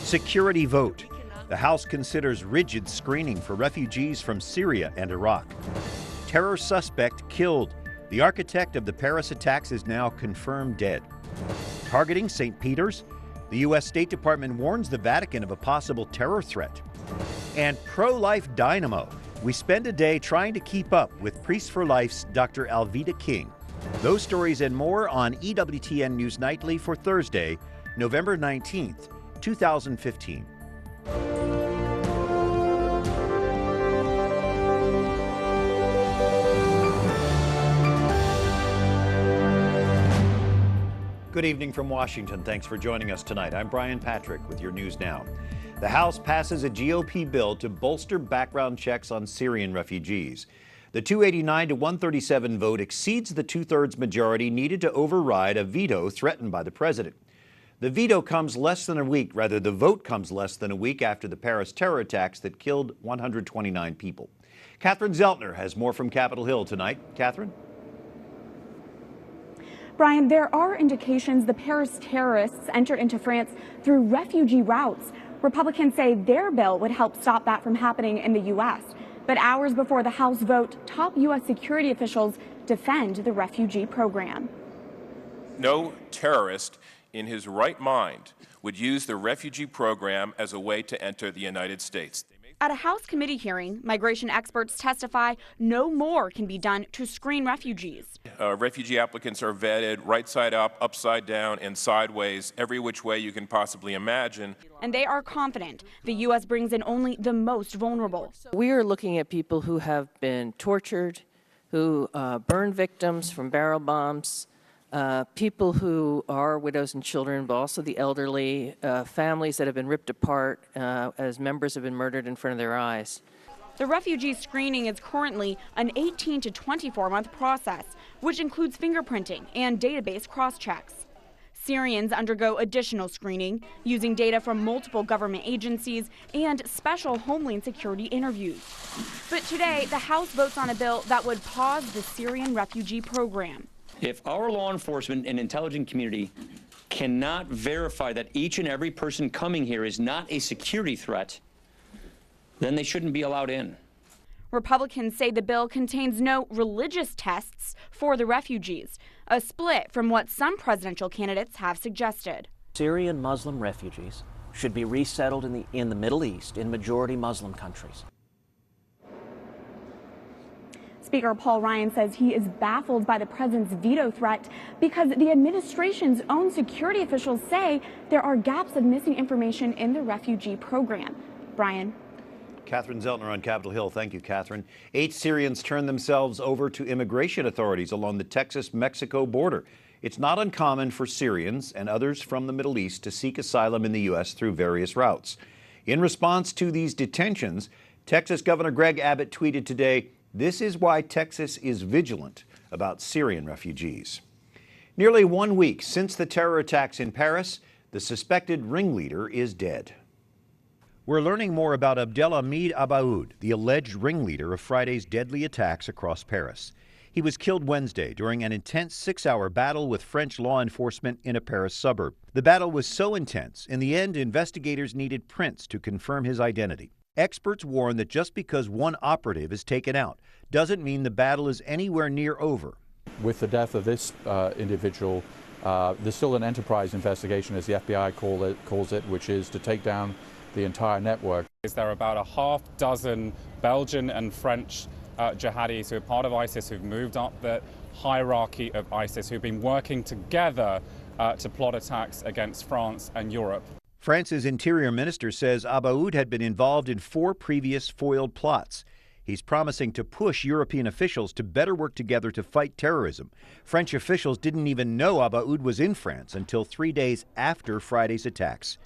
Security vote. The House considers rigid screening for refugees from Syria and Iraq. Terror suspect killed. The architect of the Paris attacks is now confirmed dead. Targeting St. Peter's. The U.S. State Department warns the Vatican of a possible terror threat. And pro-life dynamo. We spend a day trying to keep up with Priests for Life's Dr. Alveda King. Those stories and more on EWTN News Nightly for Thursday, November 19th, 2015. Good evening from Washington. Thanks for joining us tonight. I'm Brian Patrick with your news now. The House passes a GOP bill to bolster background checks on Syrian refugees. The 289 to 137 vote exceeds the two-thirds majority needed to override a veto threatened by the president. The veto comes less than a week, rather the vote comes less than a week after the Paris terror attacks that killed 129 people. Catherine Szeltner has more from Capitol Hill tonight. Catherine? Brian, there are indications the Paris terrorists entered into France through refugee routes. Republicans say their bill would help stop that from happening in the U.S. But hours before the House vote, top U.S. security officials defend the refugee program. No terrorist in his right mind would use the refugee program as a way to enter the United States. At a House committee hearing, migration experts testify no more can be done to screen refugees. Refugee applicants are vetted right side up, upside down, and sideways, every which way you can possibly imagine. And they are confident the U.S. brings in only the most vulnerable. We are looking at people who have been tortured, who burn victims from barrel bombs, people who are widows and children, but also the elderly, families that have been ripped apart as members have been murdered in front of their eyes. The refugee screening is currently an 18 to 24-month process, which includes fingerprinting and database cross-checks. Syrians undergo additional screening using data from multiple government agencies and special Homeland Security interviews. But today, the House votes on a bill that would pause the Syrian refugee program. If our law enforcement and intelligence community cannot verify that each and every person coming here is not a security threat, then they shouldn't be allowed in. Republicans say the bill contains no religious tests for the refugees, a split from what some presidential candidates have suggested. Syrian Muslim refugees should be resettled in the Middle East, in majority Muslim countries. Speaker Paul Ryan says he is baffled by the president's veto threat because the administration's own security officials say there are gaps of missing information in the refugee program. Brian? Catherine Szeltner on Capitol Hill. Thank you, Catherine. 8 Syrians turned themselves over to immigration authorities along the Texas-Mexico border. It's not uncommon for Syrians and others from the Middle East to seek asylum in the U.S. through various routes. In response to these detentions, Texas Governor Greg Abbott tweeted today, "This is why Texas is vigilant about Syrian refugees." Nearly 1 week since the terror attacks in Paris, the suspected ringleader is dead. We're learning more about Abdelhamid Abaoud, the alleged ringleader of Friday's deadly attacks across Paris. He was killed Wednesday during an intense 6-hour battle with French law enforcement in a Paris suburb. The battle was so intense, in the end, investigators needed prints to confirm his identity. Experts warn that just because one operative is taken out doesn't mean the battle is anywhere near over. With the death of this individual, there's still an enterprise investigation, as the FBI calls it, which is to take down the entire network. There are about a half dozen Belgian and French jihadis who are part of ISIS who've moved up the hierarchy of ISIS, who've been working together to plot attacks against France and Europe. France's interior minister says Abaoud had been involved in 4 previous foiled plots. He's promising to push European officials to better work together to fight terrorism. French officials didn't even know Abaoud was in France until 3 days after Friday's attacks.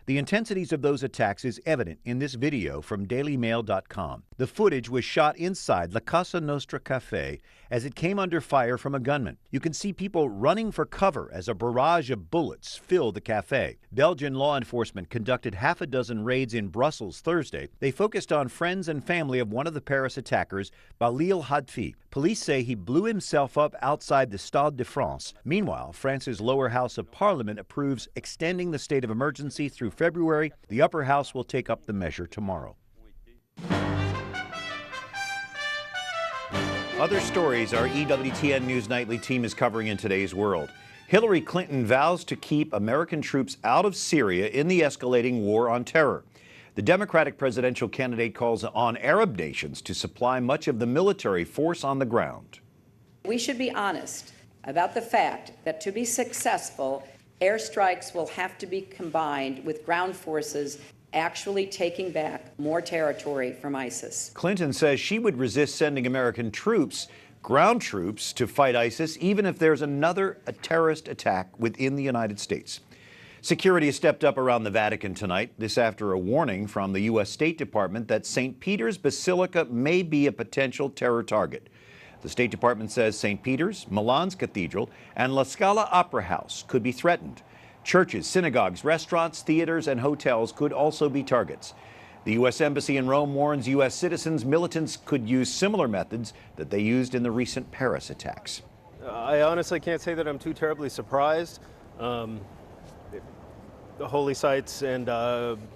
The intensities of those attacks is evident in this video from dailymail.com. The footage was shot inside La Casa Nostra Cafe as it came under fire from a gunman. You can see people running for cover as a barrage of bullets fill the cafe. Belgian law enforcement conducted half a dozen raids in Brussels Thursday. They focused on friends and family of one of the Paris attackers, Balil Hadfi. Police say he blew himself up outside the Stade de France. Meanwhile, France's lower house of parliament approves extending the state of emergency through February. The upper house will take up the measure tomorrow. Other stories our EWTN News Nightly team is covering in today's world. Hillary Clinton vows to keep American troops out of Syria in the escalating war on terror. The Democratic presidential candidate calls on Arab nations to supply much of the military force on the ground. We should be honest about the fact that to be successful, airstrikes will have to be combined with ground forces actually taking back more territory from ISIS. Clinton says she would resist sending American troops, ground troops, to fight ISIS, even if there's another terrorist attack within the United States. Security has stepped up around the Vatican tonight, this after a warning from the U.S. State Department that St. Peter's Basilica may be a potential terror target. The State Department says St. Peter's, Milan's Cathedral, and La Scala Opera House could be threatened. Churches, synagogues, restaurants, theaters, and hotels could also be targets. The U.S. Embassy in Rome warns U.S. citizens militants could use similar methods that they used in the recent Paris attacks. I honestly can't say that I'm too terribly surprised. The holy sites and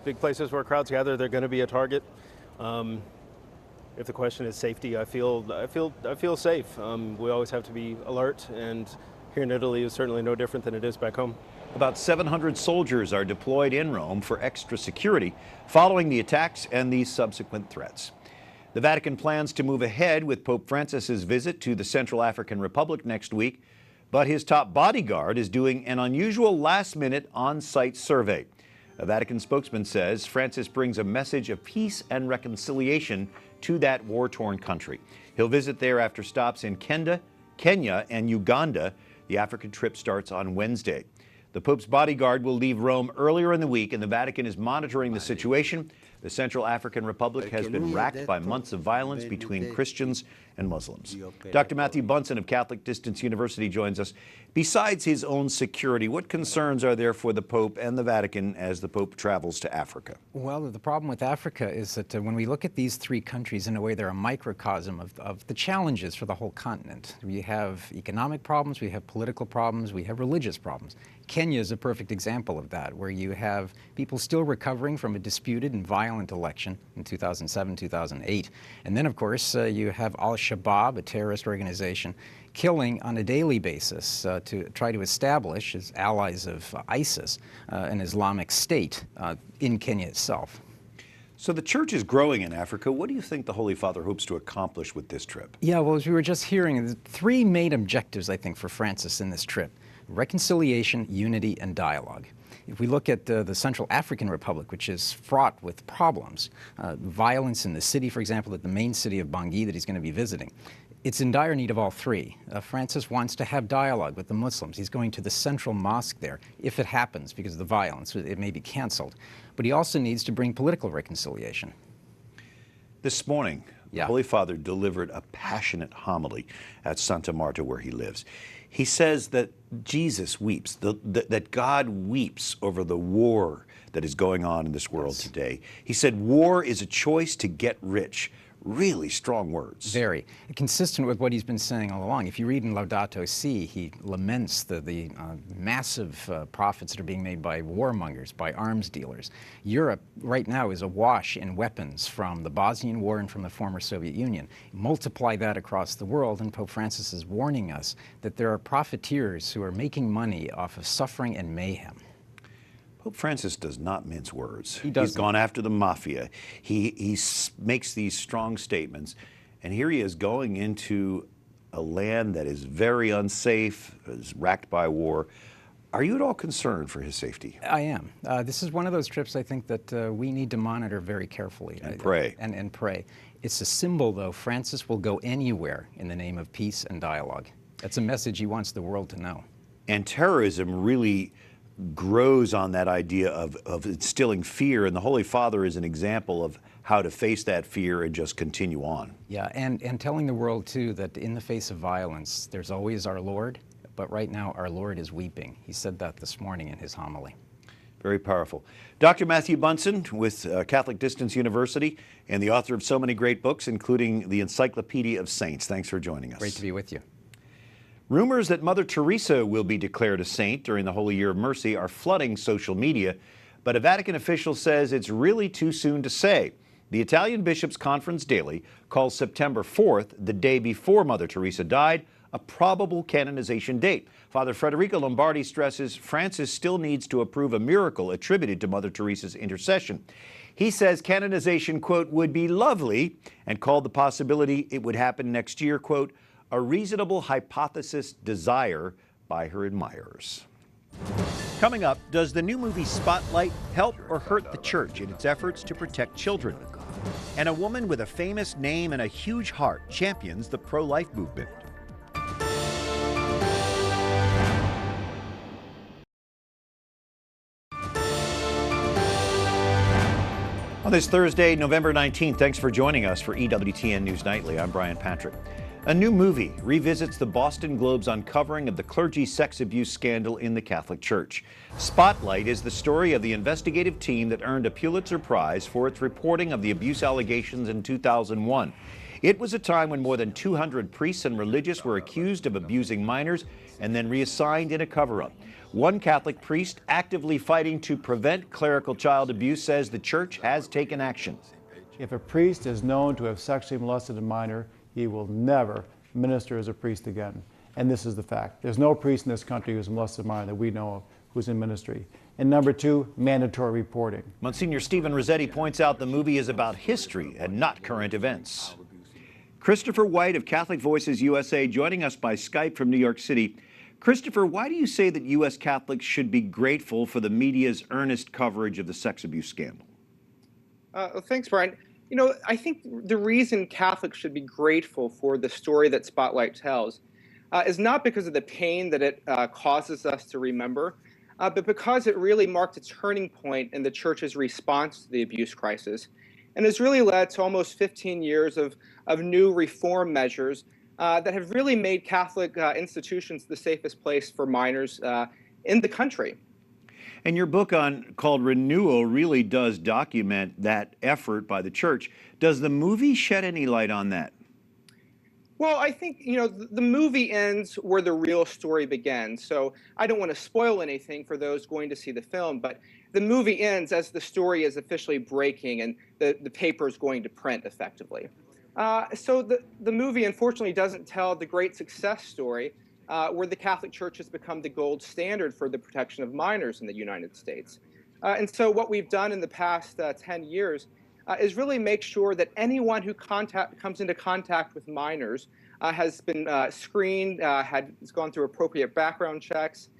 big places where crowds gather, they're going to be a target. If the question is safety, I feel safe. We always have to be alert, and here in Italy is certainly no different than it is back home. About 700 soldiers are deployed in Rome for extra security following the attacks and these subsequent threats. The Vatican plans to move ahead with Pope Francis's visit to the Central African Republic next week, but his top bodyguard is doing an unusual last-minute on-site survey. A Vatican spokesman says Francis brings a message of peace and reconciliation to that war-torn country. He'll visit there after stops in Kenya, and Uganda. The African trip starts on Wednesday. The Pope's bodyguard will leave Rome earlier in the week, and the Vatican is monitoring the situation. The Central African Republic has been racked by months of violence between Christians and Muslims. Dr. Matthew Bunson of Catholic Distance University joins us. Besides his own security, what concerns are there for the Pope and the Vatican as the Pope travels to Africa? Well, the problem with Africa is that when we look at these three countries, in a way, they're a microcosm of the challenges for the whole continent. We have economic problems, we have political problems, we have religious problems. Kenya is a perfect example of that, where you have people still recovering from a disputed and violent election in 2007, 2008. And then, of course, you have Al-Shabaab, a terrorist organization, killing on a daily basis to try to establish, as allies of ISIS, an Islamic State in Kenya itself. So the church is growing in Africa. What do you think the Holy Father hopes to accomplish with this trip? Yeah, well, as we were just hearing, the three main objectives, I think, for Francis in this trip: reconciliation, unity, and dialogue. If we look at the Central African Republic, which is fraught with problems, violence in the city, for example, at the main city of Bangui that he's going to be visiting, it's in dire need of all three. Francis wants to have dialogue with the Muslims. He's going to the central mosque there. If it happens, because of the violence, it may be canceled. But he also needs to bring political reconciliation. This morning, the Holy Father delivered a passionate homily at Santa Marta, where he lives. He says that Jesus weeps, that God weeps over the war that is going on in this world today. He said war is a choice to get rich. Really strong words. Very. Consistent with what he's been saying all along. If you read in Laudato Si, he laments the massive profits that are being made by warmongers, by arms dealers. Europe right now is awash in weapons from the Bosnian War and from the former Soviet Union. Multiply that across the world, and Pope Francis is warning us that there are profiteers who are making money off of suffering and mayhem. Pope Francis does not mince words. He doesn't. He's gone after the mafia. He makes these strong statements, and here he is going into a land that is very unsafe, is racked by war. Are you at all concerned for his safety? I am. This is one of those trips, I think, that we need to monitor very carefully. And pray. And pray. It's a symbol, though. Francis will go anywhere in the name of peace and dialogue. That's a message he wants the world to know. And terrorism really grows on that idea of instilling fear, and the Holy Father is an example of how to face that fear and just continue on. Yeah, and telling the world, too, that in the face of violence, there's always our Lord, but right now our Lord is weeping. He said that this morning in his homily. Very powerful. Dr. Matthew Bunson with Catholic Distance University and the author of so many great books, including the Encyclopedia of Saints. Thanks for joining us. Great to be with you. Rumors that Mother Teresa will be declared a saint during the Holy Year of Mercy are flooding social media, but a Vatican official says it's really too soon to say. The Italian Bishops' Conference Daily calls September 4th, the day before Mother Teresa died, a probable canonization date. Father Federico Lombardi stresses Francis still needs to approve a miracle attributed to Mother Teresa's intercession. He says canonization, quote, would be lovely, and called the possibility it would happen next year, quote, a reasonable hypothesis desire by her admirers. Coming up, does the new movie Spotlight help or hurt the church in its efforts to protect children? And a woman with a famous name and a huge heart champions the pro-life movement. On this Thursday, November 19th, thanks for joining us for EWTN News Nightly. I'm Brian Patrick. A new movie revisits the Boston Globe's uncovering of the clergy sex abuse scandal in the Catholic Church. Spotlight is the story of the investigative team that earned a Pulitzer Prize for its reporting of the abuse allegations in 2001. It was a time when more than 200 priests and religious were accused of abusing minors and then reassigned in a cover-up. One Catholic priest actively fighting to prevent clerical child abuse says the church has taken action. If a priest is known to have sexually molested a minor, he will never minister as a priest again. And this is the fact. There's no priest in this country who's molested a minor that we know of who's in ministry. And number two, mandatory reporting. Monsignor Stephen Rossetti points out the movie is about history and not current events. Christopher White of Catholic Voices USA joining us by Skype from New York City. Christopher, why do you say that U.S. Catholics should be grateful for the media's earnest coverage of the sex abuse scandal? Thanks, Brian. You know, I think the reason Catholics should be grateful for the story that Spotlight tells is not because of the pain that it causes us to remember, but because it really marked a turning point in the Church's response to the abuse crisis, and has really led to almost 15 years of new reform measures that have really made Catholic institutions the safest place for minors in the country. And your book called Renewal really does document that effort by the church. Does the movie shed any light on that? Well, I think, you know, the movie ends where the real story begins. So I don't want to spoil anything for those going to see the film, but the movie ends as the story is officially breaking and the paper is going to print effectively. So the movie, unfortunately, doesn't tell the great success story where the Catholic Church has become the gold standard for the protection of minors in the United States. And so what we've done in the past 10 years is really make sure that anyone who comes into contact with minors has been screened, has gone through appropriate background checks,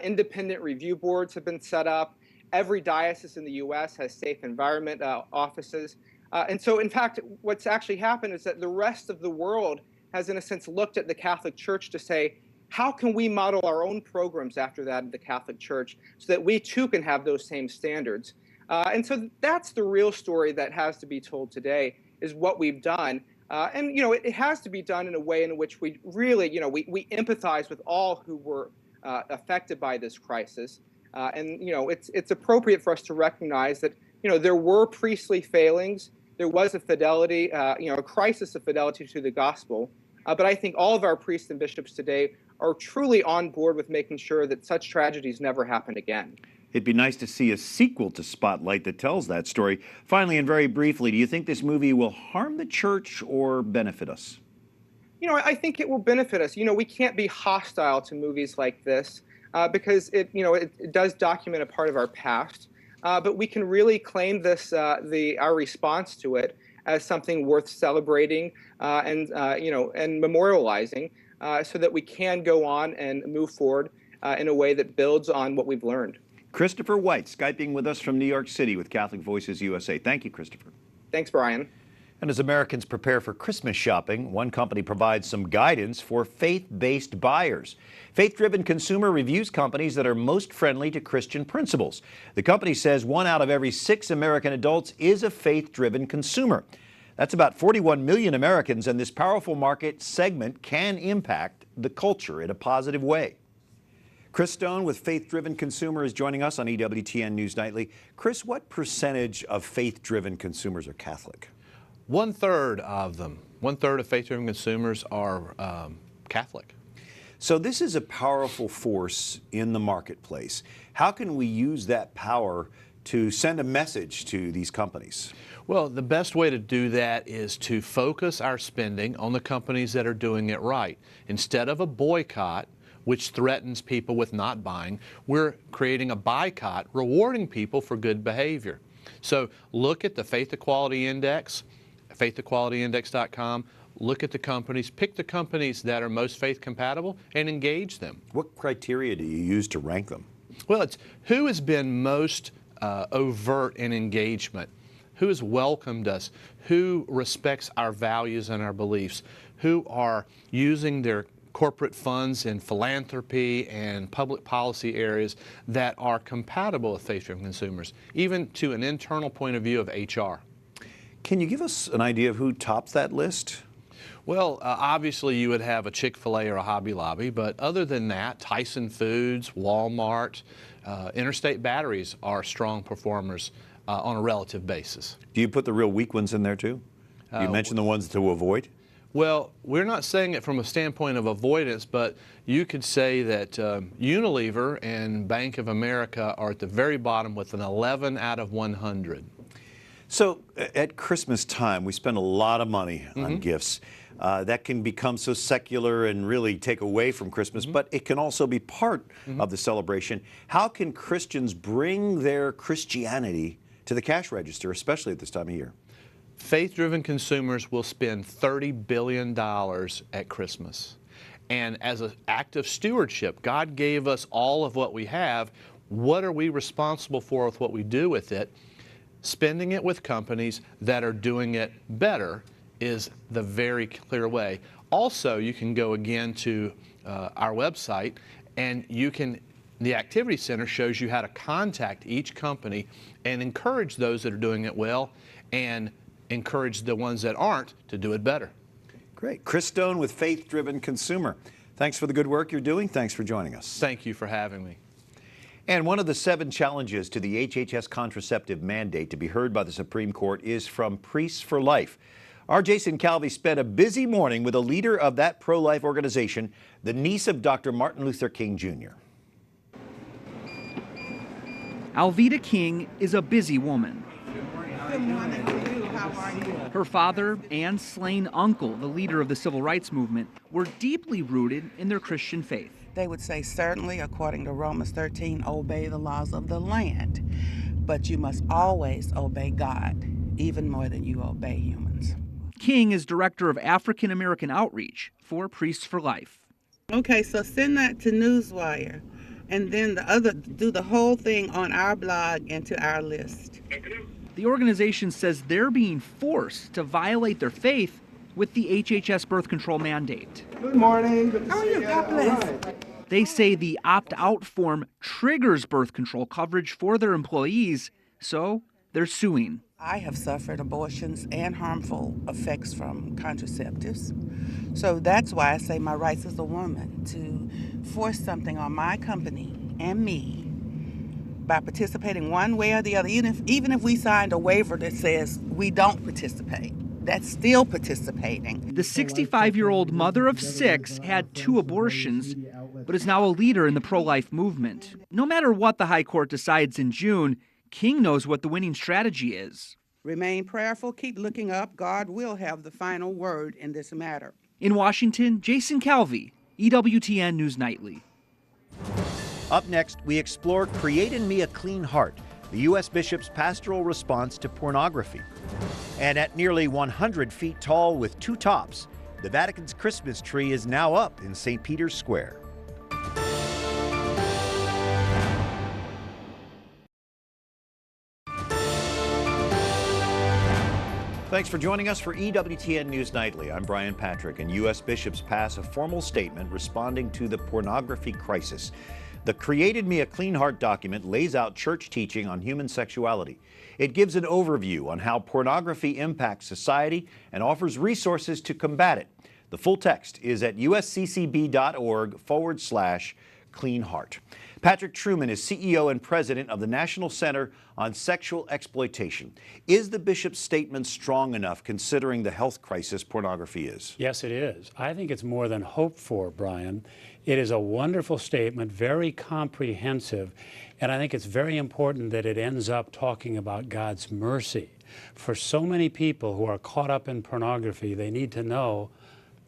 independent review boards have been set up, every diocese in the U.S. has safe environment offices. And so, in fact, what's actually happened is that the rest of the world has, in a sense, looked at the Catholic Church to say, how can we model our own programs after that in the Catholic Church so that we too can have those same standards? And so that's the real story that has to be told today, is what we've done. And, you know, it has to be done in a way in which we really, you know, we empathize with all who were affected by this crisis. And, you know, it's appropriate for us to recognize that, you know, there were priestly failings. There was a fidelity, you know, a crisis of fidelity to the gospel. But I think all of our priests and bishops today are truly on board with making sure that such tragedies never happen again. It'd be nice to see a sequel to Spotlight that tells that story. Finally, and very briefly, do you think this movie will harm the church or benefit us? You know, I think it will benefit us. You know, we can't be hostile to movies like this because you know, it does document a part of our past. But we can really claim this, our response to it as something worth celebrating and you know, and memorializing, so that we can go on and move forward in a way that builds on what we've learned. Christopher White, Skyping with us from New York City with Catholic Voices USA. Thank you, Christopher. Thanks, Brian. And as Americans prepare for Christmas shopping, one company provides some guidance for faith-based buyers. Faith-Driven Consumer reviews companies that are most friendly to Christian principles. The company says 1 out of every 6 American adults is a faith-driven consumer. That's about 41 million Americans, and this powerful market segment can impact the culture in a positive way. Chris Stone with Faith-Driven Consumer is joining us on EWTN News Nightly. Chris, what percentage of faith-driven consumers are Catholic? 1/3 of them. 1/3 of faith-driven consumers are Catholic. So this is a powerful force in the marketplace. How can we use that power to send a message to these companies? Well, the best way to do that is to focus our spending on the companies that are doing it right. Instead of a boycott, which threatens people with not buying, we're creating a boycott, rewarding people for good behavior. So look at the Faith Equality Index, faitequalityindex.com. Look at the companies, pick the companies that are most faith compatible and engage them. What criteria do you use to rank them? Well, it's who has been most overt in engagement, who has welcomed us, who respects our values and our beliefs, who are using their corporate funds in philanthropy and public policy areas that are compatible with faith-driven consumers, even to an internal point of view of HR. Can you give us an idea of who tops that list? Well, obviously you would have a Chick-fil-A or a Hobby Lobby, but other than that, Tyson Foods, Walmart, Interstate Batteries are strong performers on a relative basis. Do you put the real weak ones in there too? You mentioned the ones to avoid? Well, we're not saying it from a standpoint of avoidance, but you could say that Unilever and Bank of America are at the very bottom with an 11 out of 100. So at Christmas time, we spend a lot of money on gifts. That can become so secular and really take away from Christmas, but it can also be part of the celebration. How can Christians bring their Christianity to the cash register, especially at this time of year? Faith-driven consumers will spend $30 billion at Christmas. And as an act of stewardship, God gave us all of what we have. What are we responsible for with what we do with it? Spending it with companies that are doing it better is the very clear way. Also, you can go again to our website, and you can, the Activity Center shows you how to contact each company and encourage those that are doing it well and encourage the ones that aren't to do it better. Great. Chris Stone with Faith Driven Consumer. Thanks for the good work you're doing. Thanks for joining us. Thank you for having me. And one of the 7 challenges to the HHS contraceptive mandate to be heard by the Supreme Court is from Priests for Life. Our Jason Calvi spent a busy morning with a leader of that pro-life organization, the niece of Dr. Martin Luther King Jr. Alveda King is a busy woman. Good morning to you. How are you? Her father and slain uncle, the leader of the civil rights movement, were deeply rooted in their Christian faith. They would say, certainly, according to Romans 13, obey the laws of the land. But you must always obey God, even more than you obey humans. King is director of African American outreach for Priests for Life. Okay, so send that to Newswire, and then do the whole thing on our blog and to our list. The organization says they're being forced to violate their faith with the HHS birth control mandate. Good morning. Good to How are see you? God bless. Right. They say the opt-out form triggers birth control coverage for their employees, so they're suing. I have suffered abortions and harmful effects from contraceptives. So that's why I say my rights as a woman to force something on my company and me by participating one way or the other, even if we signed a waiver that says we don't participate. That's still participating. The 65-year-old mother of 6 had 2 abortions, but is now a leader in the pro-life movement. No matter what the High Court decides in June, King knows what the winning strategy is. Remain prayerful, keep looking up. God will have the final word in this matter. In Washington, Jason Calvi, EWTN News Nightly. Up next, we explore Create in Me a Clean Heart, the U.S. Bishop's pastoral response to pornography. And at nearly 100 feet tall with 2 tops, the Vatican's Christmas tree is now up in St. Peter's Square. Thanks for joining us for EWTN News Nightly. I'm Brian Patrick, and U.S. bishops pass a formal statement responding to the pornography crisis. The Created Me a Clean Heart document lays out church teaching on human sexuality. It gives an overview on how pornography impacts society and offers resources to combat it. The full text is at usccb.org/creating clean heart. Patrick Trueman is CEO and president of the National Center on Sexual Exploitation. Is the bishop's statement strong enough considering the health crisis pornography is? Yes, it is. I think it's more than hoped for, Brian. It is a wonderful statement, very comprehensive, and I think it's very important that it ends up talking about God's mercy. For so many people who are caught up in pornography, they need to know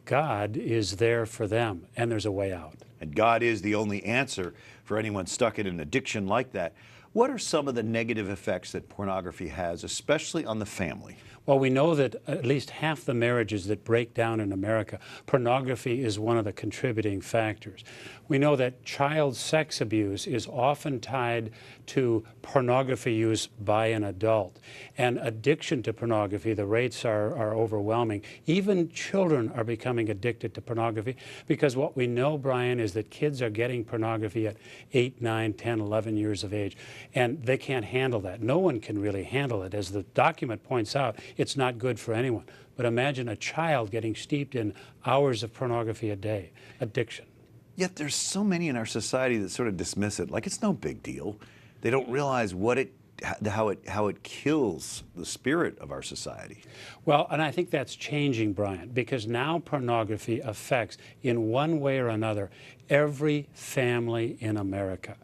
God is there for them, and there's a way out. And God is the only answer for anyone stuck in an addiction like that. What are some of the negative effects that pornography has, especially on the family? Well, we know that at least half the marriages that break down in America, pornography is one of the contributing factors. We know that child sex abuse is often tied to pornography use by an adult. And addiction to pornography, the rates are overwhelming. Even children are becoming addicted to pornography because what we know, Brian, is that kids are getting pornography at 8, 9, 10, 11 years of age, and they can't handle that. No one can really handle it. As the document points out, it's not good for anyone. But imagine a child getting steeped in hours of pornography a day. Addiction. Yet there's so many in our society that sort of dismiss it like it's no big deal. They don't realize how it kills the spirit of our society. Well, and I think that's changing, Brian, because now pornography affects, in one way or another, every family in America.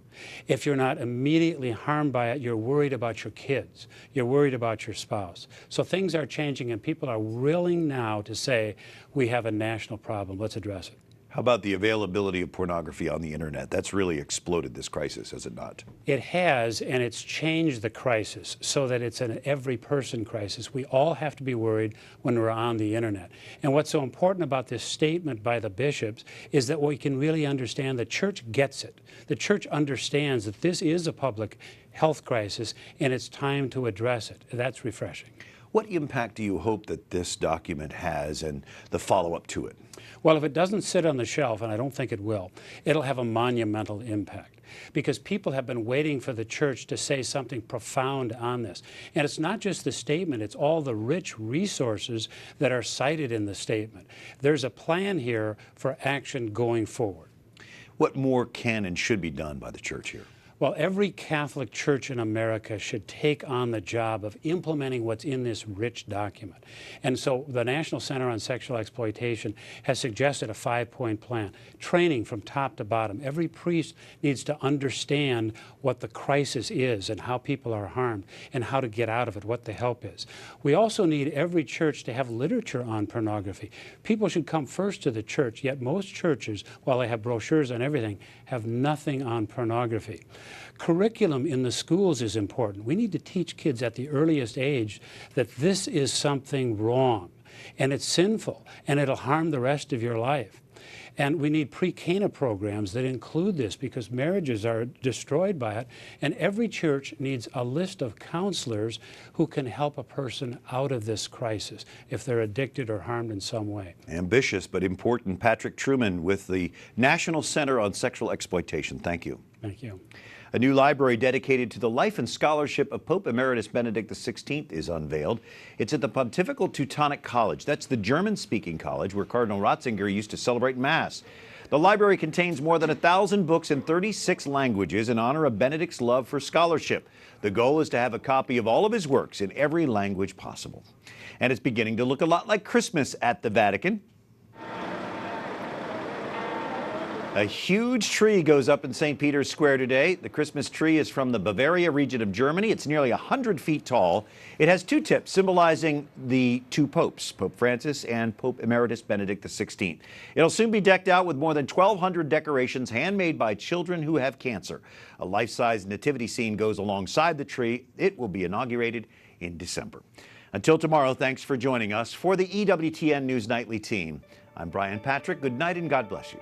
If you're not immediately harmed by it, you're worried about your kids. You're worried about your spouse. So things are changing, and people are willing now to say, we have a national problem. Let's address it. How about the availability of pornography on the internet? That's really exploded this crisis, has it not? It has, and it's changed the crisis so that it's an every person crisis. We all have to be worried when we're on the internet. And what's so important about this statement by the bishops is that we can really understand the church gets it. The church understands that this is a public health crisis and it's time to address it. That's refreshing. What impact do you hope that this document has and the follow-up to it? Well, if it doesn't sit on the shelf, and I don't think it will, it'll have a monumental impact because people have been waiting for the church to say something profound on this. And it's not just the statement, it's all the rich resources that are cited in the statement. There's a plan here for action going forward. What more can and should be done by the church here? Well, every Catholic church in America should take on the job of implementing what's in this rich document. And so the National Center on Sexual Exploitation has suggested a 5-point plan, training from top to bottom. Every priest needs to understand what the crisis is and how people are harmed and how to get out of it, what the help is. We also need every church to have literature on pornography. People should come first to the church, yet most churches, while they have brochures on everything, have nothing on pornography. Curriculum in the schools is important. We need to teach kids at the earliest age that this is something wrong and it's sinful and it'll harm the rest of your life. And we need pre-Cana programs that include this because marriages are destroyed by it. And every church needs a list of counselors who can help a person out of this crisis if they're addicted or harmed in some way. Ambitious but important. Patrick Trueman with the National Center on Sexual Exploitation. Thank you. Thank you. A new library dedicated to the life and scholarship of Pope Emeritus Benedict XVI is unveiled. It's at the Pontifical Teutonic College. That's the German-speaking college where Cardinal Ratzinger used to celebrate Mass. The library contains more than 1,000 books in 36 languages in honor of Benedict's love for scholarship. The goal is to have a copy of all of his works in every language possible. And it's beginning to look a lot like Christmas at the Vatican. A huge tree goes up in St. Peter's Square today. The Christmas tree is from the Bavaria region of Germany. It's nearly 100 feet tall. It has two tips symbolizing the two popes, Pope Francis and Pope Emeritus Benedict XVI. It'll soon be decked out with more than 1,200 decorations handmade by children who have cancer. A life-size nativity scene goes alongside the tree. It will be inaugurated in December. Until tomorrow, thanks for joining us. For the EWTN News Nightly team, I'm Brian Patrick. Good night and God bless you.